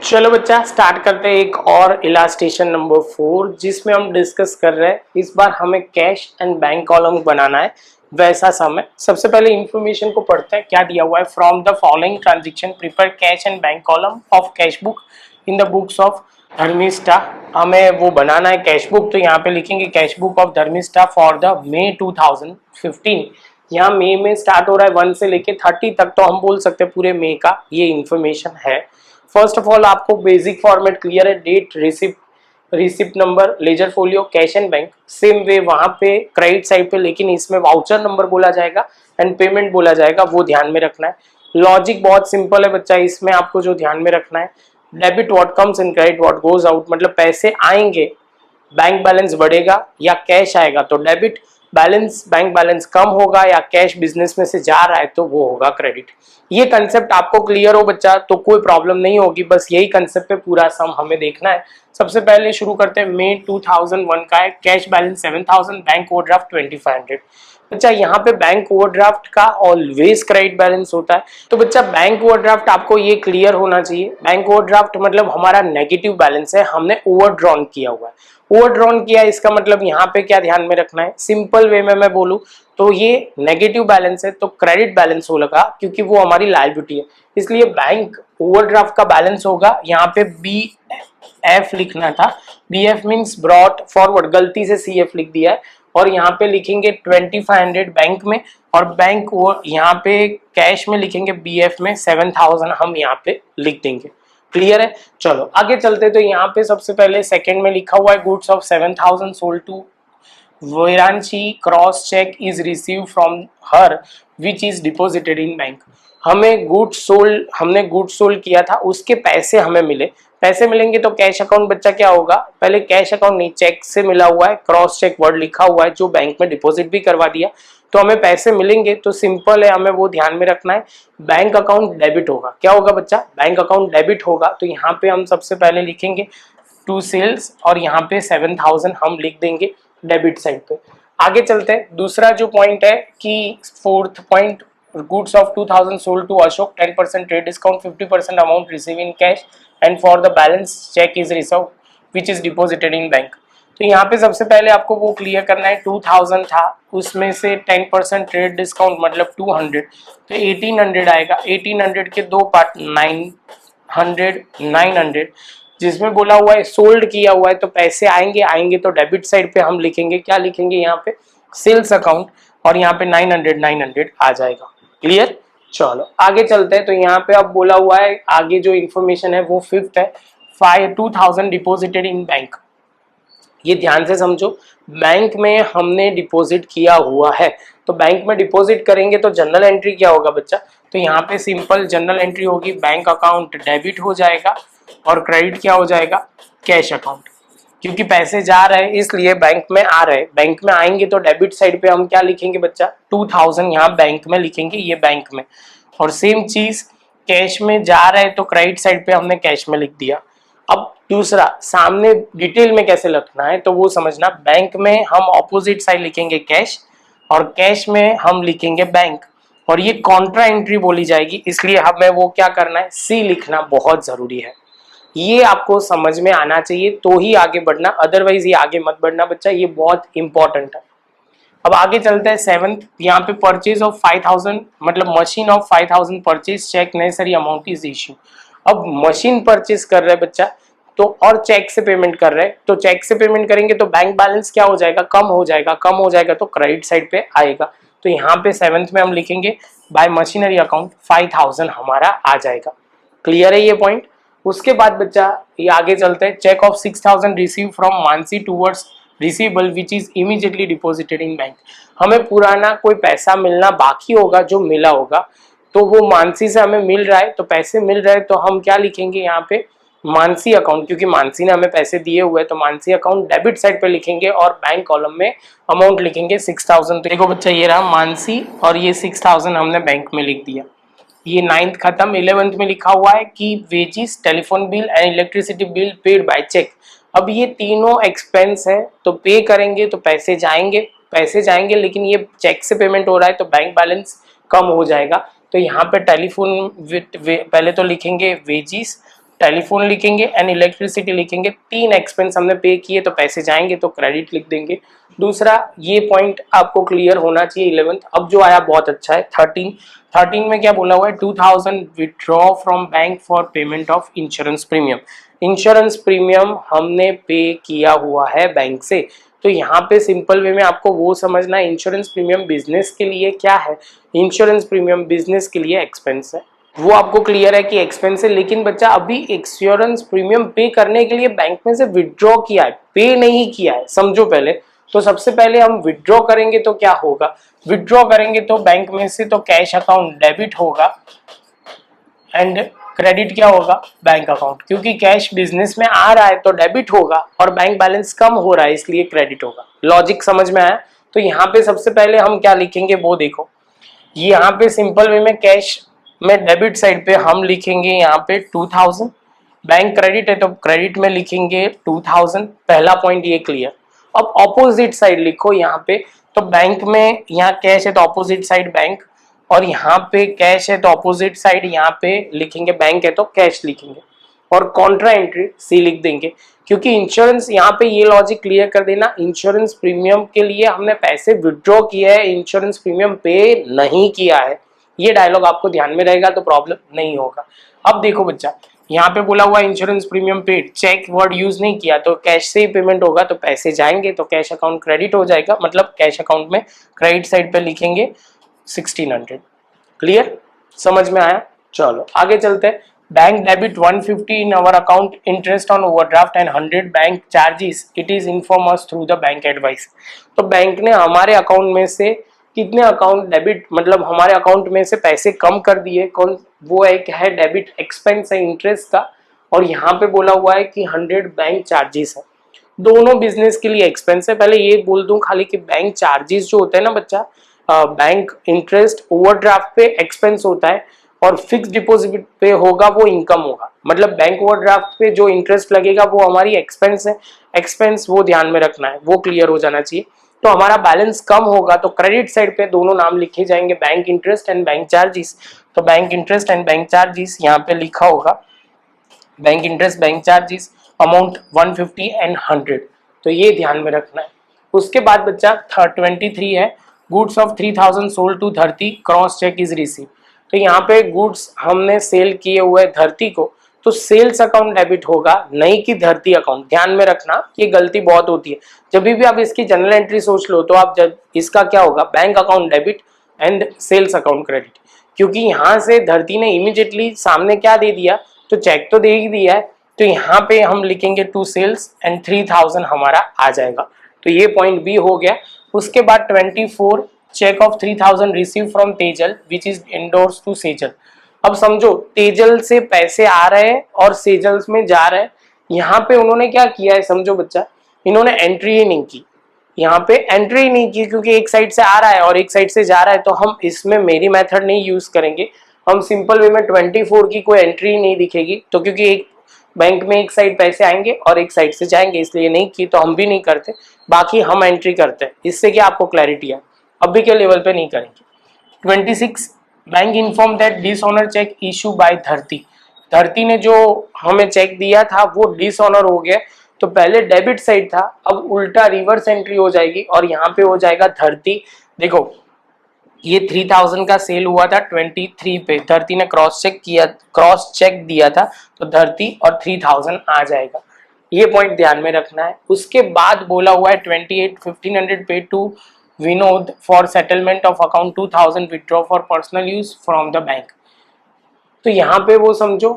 चलो बच्चा स्टार्ट करते हैं एक और इलास्ट्रेशन नंबर 4 जिसमें हम डिस्कस कर रहे हैं। इस बार हमें कैश एंड बैंक कॉलम बनाना है। वैसा समय सबसे पहले इंफॉर्मेशन को पढ़ते हैं। क्या दिया हुआ है? From the following transaction prepare cash and bank column of cash book in the books of Dharmishtha. हमें वो बनाना है कैश बुक, तो यहाँ पे लिखेंगे cash book of Dharmishtha for the May 2015। यहाँ मई में स्टार्ट हो रहा है 1 से लेके 30 तक, तो हम बोल सकते हैं पूरे मई का ये इंफॉर्मेशन है। फर्स्ट ऑफ ऑल आपको बेसिक फॉर्मेट क्लियर है। Date, receipt number, ledger folio, cash and bank. Same way वहां पे क्रेडिट साइड पे, लेकिन इसमें वाउचर नंबर बोला जाएगा एंड पेमेंट बोला जाएगा, वो ध्यान में रखना है। लॉजिक बहुत सिंपल है बच्चा, इसमें आपको जो ध्यान में रखना है, debit what comes in, credit what goes out. मतलब पैसे आएंगे, बैंक बैलेंस बढ़ेगा या कैश आएगा तो डेबिट, बैलेंस बैंक बैलेंस कम होगा या कैश बिजनेस में से जा रहा है तो वो होगा क्रेडिट। ये कंसेप्ट आपको क्लियर हो बच्चा तो कोई प्रॉब्लम नहीं होगी। बस यही कंसेप्ट पे पूरा सम हमें देखना है। सबसे पहले शुरू करते हैं। मई 2001 का है। Cash balance 7000, bank overdraft 2500। बच्चा यहाँ पे बैंक ओवरड्राफ्ट का ऑलवेज क्रेडिट बैलेंस होता है, तो बच्चा बैंक ओवरड्राफ्ट आपको ये क्लियर होना चाहिए। बैंक ओवरड्राफ्ट मतलब हमारा नेगेटिव बैलेंस है, हमने ओवरड्रॉन किया हुआ है। ओवरड्रॉन किया इसका मतलब यहाँ पे क्या ध्यान में रखना है, सिंपल वे में मैं बोलूं तो ये नेगेटिव बैलेंस है तो क्रेडिट बैलेंस हो लगा, क्योंकि वो हमारी लायबिलिटी है। इसलिए बैंक ओवरड्राफ्ट का बैलेंस होगा यहाँ पे बी एफ लिखना था। B F means brought forward, गलती से सी एफ लिख दिया है। और यहाँ पे लिखेंगे 2500 बैंक में, और बैंक यहाँ पे कैश में लिखेंगे बी एफ में 7000 हम यहाँ पे लिख देंगे। क्लियर है? चलो आगे चलते। तो यहाँ पे सबसे पहले सेकंड में लिखा हुआ है goods of 7000 sold to Viranchi, cross cheque is receive from her which is deposited in bank. हमने गुड्स सोल्ड किया था, उसके पैसे हमें मिले। पैसे मिलेंगे तो कैश अकाउंट बच्चा क्या होगा, पहले कैश अकाउंट नहीं, चेक से मिला हुआ है, क्रॉस चेक वर्ड लिखा हुआ है जो बैंक में डिपॉजिट भी करवा दिया, तो हमें पैसे मिलेंगे। तो सिंपल है, हमें वो ध्यान में रखना है। बैंक अकाउंट डेबिट होगा। क्या होगा बच्चा? बैंक अकाउंट डेबिट होगा। तो यहाँ पे हम सबसे पहले लिखेंगे टू सेल्स और यहाँ पे 7000 हम लिख देंगे डेबिट साइड पे। आगे चलते हैं। दूसरा जो पॉइंट है कि fourth point, goods of 2000 sold to Ashok, 10% trade discount, 50% amount receive in cash and for the balance cheque is receive which is deposited in bank. तो यहाँ पे सबसे पहले आपको वो क्लियर करना है। 2000 था, उसमें से 10% ट्रेड डिस्काउंट मतलब 200, तो 1800 आएगा। 1800 के दो पार्ट, 900 जिसमें बोला हुआ है सोल्ड किया हुआ है तो पैसे आएंगे तो डेबिट साइड पे हम लिखेंगे, क्या लिखेंगे यहाँ पे, सेल्स अकाउंट, और यहाँ पे 900 आ जाएगा। क्लियर? चलो आगे चलते हैं। तो यहाँ पे अब बोला हुआ है आगे जो इंफॉर्मेशन है वो फिफ्थ है, 2000 डिपॉजिटेड इन बैंक। ये ध्यान से समझो, बैंक में हमने डिपॉजिट किया हुआ है, तो बैंक में डिपॉजिट करेंगे तो जनरल एंट्री क्या होगा बच्चा, तो यहाँ पे सिंपल जनरल एंट्री होगी, बैंक अकाउंट डेबिट हो जाएगा और क्रेडिट क्या हो जाएगा, कैश अकाउंट। क्योंकि पैसे जा रहे हैं इसलिए बैंक में आ रहे हैं, बैंक में आएंगे तो डेबिट साइड पे हम क्या लिखेंगे बच्चा, 2000 यहाँ बैंक में लिखेंगे, ये बैंक में। और सेम चीज कैश में जा रहे हैं तो क्रेडिट साइड पे हमने कैश में लिख दिया। अब दूसरा सामने डिटेल में कैसे लिखना है तो वो समझना। बैंक में हम ऑपोजिट साइड लिखेंगे कैश, और कैश में हम लिखेंगे बैंक, और ये कॉन्ट्रा एंट्री बोली जाएगी, इसलिए हमें वो क्या करना है, सी लिखना बहुत जरूरी है। ये आपको समझ में आना चाहिए तो ही आगे बढ़ना, अदरवाइज ये आगे मत बढ़ना बच्चा, ये बहुत इंपॉर्टेंट है। अब आगे चलते हैं सेवंथ। यहाँ पे परचेज ऑफ 5000 मतलब machine of 5000 purchase cheque necessary amount is issue. अब मशीन परचेज कर रहे बच्चा तो, और चेक से पेमेंट कर रहे हैं, तो चेक से पेमेंट करेंगे तो बैंक बैलेंस क्या हो जाएगा, कम हो जाएगा। कम हो जाएगा तो क्रेडिट साइड पे आएगा। तो यहाँ पे सेवंथ में हम लिखेंगे बाय मशीनरी अकाउंट 5000 हमारा आ जाएगा। क्लियर है ये पॉइंट? उसके बाद बच्चा ये आगे चलते हैं। Cheque of 6000 receive from Mansi towards receivable which is immediately deposited in bank. हमें पुराना कोई पैसा मिलना बाकी होगा जो मिला होगा, तो वो मानसी से हमें मिल रहा है, तो पैसे मिल रहे हैं तो हम क्या लिखेंगे यहाँ पे, मानसी अकाउंट, क्योंकि मानसी ने हमें पैसे दिए हुए हैं तो मानसी अकाउंट डेबिट साइड पे लिखेंगे और बैंक कॉलम में अमाउंट लिखेंगे 6000। तो देखो बच्चा ये रहा मानसी और ये 6000 हमने बैंक में लिख दिया। ये 9th खत्म। 11th में लिखा हुआ है कि wages, telephone bill and electricity bill paid by cheque. अब ये तीनों एक्सपेंस है तो पे करेंगे तो पैसे जाएंगे, लेकिन ये चेक से पेमेंट हो रहा है तो बैंक बैलेंस कम हो जाएगा। तो यहाँ पे टेलीफोन पहले तो लिखेंगे वेजिस, टेलीफोन लिखेंगे एंड इलेक्ट्रिसिटी लिखेंगे। 3 एक्सपेंस हमने पे किए तो पैसे जाएंगे तो क्रेडिट लिख देंगे। दूसरा ये पॉइंट आपको क्लियर होना चाहिए 11th। अब जो आया बहुत अच्छा है 13 में क्या बोला हुआ है 2000 withdraw from bank for payment of insurance premium. Insurance premium हमने पे किया हुआ है बैंक से। तो यहाँ पे सिंपल वे में आपको वो समझना है इंश्योरेंस प्रीमियम बिजनेस के लिए क्या है, इंश्योरेंस प्रीमियम बिजनेस के लिए एक्सपेंस है, वो आपको क्लियर है कि एक्सपेंस है। लेकिन बच्चा अभी इंश्योरेंस प्रीमियम पे करने के लिए बैंक में से विड्रॉ किया है, पे नहीं किया है, समझो पहले। तो सबसे पहले हम विड्रॉ करेंगे तो क्या होगा, विड्रॉ करेंगे तो बैंक में से तो कैश अकाउंट डेबिट होगा एंड क्रेडिट क्या होगा, बैंक अकाउंट। क्योंकि कैश बिजनेस में आ रहा है तो डेबिट होगा और बैंक बैलेंस कम हो रहा है इसलिए क्रेडिट होगा। लॉजिक समझ में आया। तो यहाँ पे सबसे पहले हम क्या लिखेंगे वो देखो, यहाँ पे सिंपल वे में कैश में डेबिट साइड पे हम लिखेंगे यहाँ पे 2000, बैंक क्रेडिट है तो क्रेडिट में लिखेंगे 2000। पहला पॉइंट ये क्लियर। अब ऑपोजिट साइड लिखो यहाँ पे, तो बैंक में यहाँ कैश है तो ऑपोजिट साइड बैंक, और यहाँ पे कैश है तो ऑपोजिट साइड यहाँ पे लिखेंगे बैंक है तो कैश लिखेंगे, और कॉन्ट्रा एंट्री सी लिख देंगे। क्योंकि इंश्योरेंस यहाँ पे ये लॉजिक क्लियर कर देना, इंश्योरेंस प्रीमियम के लिए हमने पैसे विड्रॉ किए हैं, इंश्योरेंस प्रीमियम पे नहीं किया है। ये डायलॉग आपको ध्यान में रहेगा तो प्रॉब्लम नहीं होगा। अब देखो बच्चा, यहाँ पे बोला हुआ insurance premium paid, cheque word use नहीं किया तो कैश से ही पेमेंट होगा तो पैसे जाएंगे तो कैश अकाउंट क्रेडिट हो जाएगा, मतलब कैश अकाउंट में क्रेडिट साइड पे लिखेंगे 1600। क्लियर, समझ में आया। चलो आगे चलते हैं। Bank debit 150 in our account, interest on overdraft and 100 bank charges, it is inform us through the bank advice. तो बैंक ने हमारे अकाउंट में से कितने अकाउंट डेबिट, मतलब हमारे अकाउंट में से पैसे कम कर दिए, कौन वो एक है डेबिट एक्सपेंस है इंटरेस्ट का, और यहाँ पे बोला हुआ है कि 100 बैंक चार्जेस है। दोनों बिजनेस के लिए एक्सपेंस है। पहले ये बोल दूं खाली कि बैंक चार्जेस जो होता है ना बच्चा, बैंक इंटरेस्ट ओवरड्राफ्ट पे एक्सपेंस होता है और फिक्स डिपॉजिट पे होगा वो इनकम होगा। मतलब बैंक ओवरड्राफ्ट पे जो इंटरेस्ट लगेगा वो हमारी एक्सपेंस है, एक्सपेंस वो ध्यान में रखना है, वो क्लियर हो जाना चाहिए। तो हमारा बैलेंस कम होगा तो क्रेडिट साइड पे दोनों नाम लिखे जाएंगे, bank interest and bank charges. तो bank interest and bank charges यहाँ पे लिखा होगा, bank interest bank charges amount 150 and 100। तो ये ध्यान में रखना है। उसके बाद बच्चा 23 है, गुड्स ऑफ 3000 सोल्ड टू धरती, क्रॉस चेक इज रिसीव। तो यहाँ पे गुड्स हमने सेल किए हुए धरती को, तो सेल्स अकाउंट डेबिट होगा, नहीं कि धरती अकाउंट। ध्यान में रखना, ये गलती बहुत होती है। जब भी आप इसकी जनरल एंट्री सोच लो तो आप जब इसका क्या होगा, bank account debit and sales account credit. क्योंकि यहाँ से धरती ने इमीडिएटली सामने क्या दे दिया, तो चेक तो दे ही दिया है, तो यहाँ पे हम लिखेंगे टू सेल्स एंड 3000 हमारा आ जाएगा। तो ये पॉइंट भी हो गया। उसके बाद 24, cheque of 3000 receive from Tejal which is endorse to Sejal. अब समझो तेजल से पैसे आ रहे हैं और सेजल में जा रहे हैं। यहाँ पे उन्होंने क्या किया है समझो बच्चा, इन्होंने एंट्री ही नहीं की, यहाँ पे एंट्री ही नहीं की, क्योंकि एक साइड से आ रहा है और एक साइड से जा रहा है। तो हम इसमें मेरी मेथड नहीं यूज करेंगे, हम सिंपल वे में 24 की कोई एंट्री नहीं दिखेगी। तो क्योंकि एक बैंक में एक साइड पैसे आएंगे और एक साइड से जाएंगे, इसलिए नहीं की, तो हम भी नहीं करते। बाकी हम एंट्री करते हैं, इससे क्या आपको क्लैरिटी है, अभी के लेवल पे नहीं करेंगे। 26, bank inform that dishonour cheque issue by Dharti. Dharti ने जो हमें चेक दिया था वो डिसऑनर हो गया। तो पहले डेबिट साइड था, अब उल्टा रिवर्स एंट्री हो जाएगी और यहाँ पे हो जाएगा धरती। देखो ये 3000 का सेल हुआ था 23 पे, धरती ने क्रॉस चेक दिया था, तो धरती और 3000 आ जाएगा। ये पॉइंट ध्यान में रखना है। उसके बाद बोला हुआ है 28, 1500 pay to Vinod for settlement of account 2000 withdraw for personal use from the bank. तो यहाँ पे वो समझो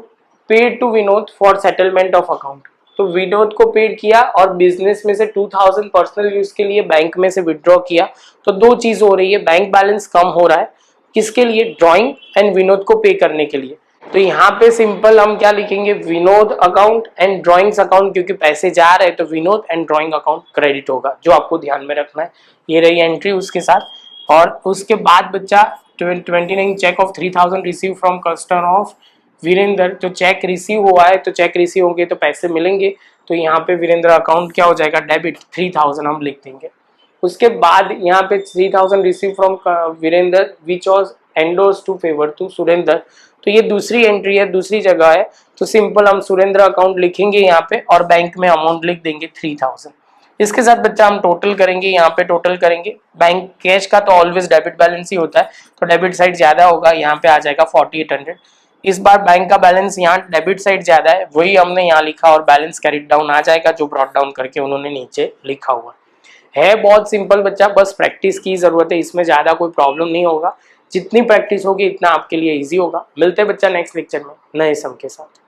paid to Vinod for settlement of account, तो विनोद को पेड किया और बिजनेस में से 2000 पर्सनल यूज के लिए बैंक में से विड्रॉ किया। तो दो चीज हो रही है, बैंक बैलेंस कम हो रहा है, किसके लिए, ड्रॉइंग एंड विनोद को पे करने के लिए। तो यहाँ पे सिंपल हम क्या लिखेंगे, Vinod account and drawings account, क्योंकि पैसे जा रहे हैं तो Vinod and drawing account credit होगा, जो आपको ध्यान में रखना है। ये रही एंट्री उसके साथ। और उसके बाद बच्चा 29, cheque of 3000 receive from customer of Virendra. तो चेक रिसीव हुआ है, तो चेक रिसीव होंगे तो पैसे मिलेंगे। तो यहाँ पे वीरेंद्र अकाउंट क्या हो जाएगा, डेबिट 3000 हम लिख देंगे। उसके बाद यहाँ पे 3000 receive from Virendra which was endorse to favour to Surendra. तो ये दूसरी एंट्री है, दूसरी जगह है। तो सिंपल हम सुरेंद्र अकाउंट लिखेंगे यहाँ पे और बैंक में अमाउंट लिख देंगे 3000। इसके साथ बच्चा हम टोटल करेंगे, यहाँ पे टोटल करेंगे। बैंक कैश का तो ऑलवेज डेबिट बैलेंस ही होता है, तो डेबिट साइड ज्यादा होगा, यहाँ पे आ जाएगा 4800। इस बार बैंक का बैलेंस यहाँ डेबिट साइड ज्यादा है, वही हमने यहाँ लिखा और बैलेंस कैरिड डाउन आ जाएगा जो ब्रॉट डाउन करके उन्होंने नीचे लिखा हुआ है। बहुत सिंपल बच्चा, बस प्रैक्टिस की जरूरत है, इसमें ज्यादा कोई प्रॉब्लम नहीं होगा। जितनी प्रैक्टिस होगी इतना आपके लिए इजी होगा। मिलते हैं बच्चा नेक्स्ट लेक्चर में नए सम के साथ।